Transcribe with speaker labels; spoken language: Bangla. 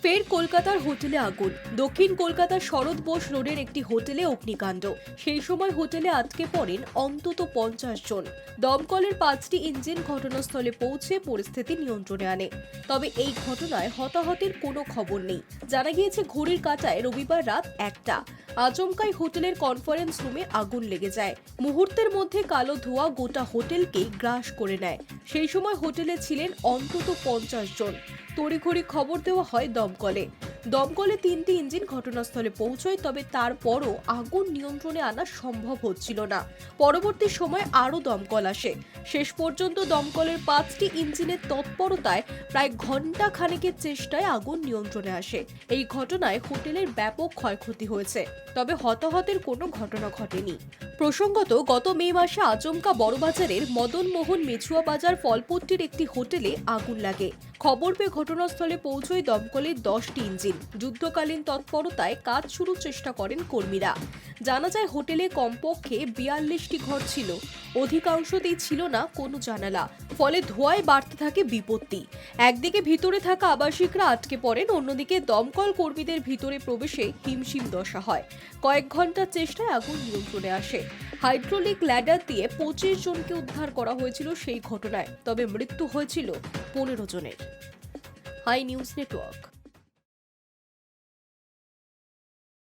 Speaker 1: ফের কলকাতার হোটেলে আগুন। দক্ষিণ কলকাতার শরৎ বোস রোডের একটি হোটেলে অগ্নিকাণ্ড। সেই সময় হোটেলে আটকে পড়েন অন্তত 50 জন। দমকলের 5টি ইঞ্জিন ঘটনাস্থলে পৌঁছে পরিস্থিতি নিয়ন্ত্রণে আনে। তবে এই ঘটনায় হতাহতের কোনো খবর নেই। জানা গিয়েছে ঘড়ির কাঁটায় রবিবার রাত 1টা আচমকাই হোটেলের কনফারেন্স রুমে আগুন লেগে যায়। মুহূর্তের মধ্যে কালো ধোঁয়া গোটা হোটেলকেই গ্রাস করে নেয়। সেই সময় হোটেলে ছিলেন অন্তত 50 জন। তড়িঘড়ি খবর দেওয়া হয় দমকলে। 3টি ইঞ্জিন ঘটনাস্থলে পৌঁছয়, তবে তারপরও আগুন নিয়ন্ত্রণে আনা সম্ভব হচ্ছিল না। পরবর্তী সময় আরও দমকল আসে। শেষ পর্যন্ত দমকলের 5টি ইঞ্জিনের তৎপরতায় প্রায় ঘন্টা খানেকের চেষ্টায় আগুন নিয়ন্ত্রণে আসে। এই ঘটনায় হোটেলের ব্যাপক ক্ষয়ক্ষতি হয়েছে, তবে হতাহতের কোনো ঘটনা ঘটেনি। প্রসঙ্গত, গত মে মাসে আচমকা বড়বাজারের মদনমোহন মেছুয়া বাজার ফলপট্টির একটি হোটেলে আগুন লাগে। খবর পেয়ে ঘটনাস্থলে পৌঁছয় দমকলের 10টি ইঞ্জিন। যুদ্ধকালীন তৎপরতায় কাজ শুরুর চেষ্টা করেন কর্মীরা। জানা যায় হোটেলে কমপক্ষে 42টি ঘর ছিল। অধিকাংশতেই ছিল না কোনো জানালা, ফলে ধোঁয়ায় বাড়তে থাকে বিপত্তি। একদিকে ভিতরে থাকা আবাসিকরা আটকে পড়েন, অন্যদিকে দমকল কর্মীদের ভিতরে প্রবেশে হিমশিম দশা হয়। কয়েক ঘন্টার চেষ্টায় আগুন নিয়ন্ত্রণে আসে। হাইড্রোলিক ল্যাডার দিয়ে 25 জনকে উদ্ধার করা হয়েছিল সেই ঘটনায়, তবে মৃত্যু হয়েছিল 15 জনের। Hi news network.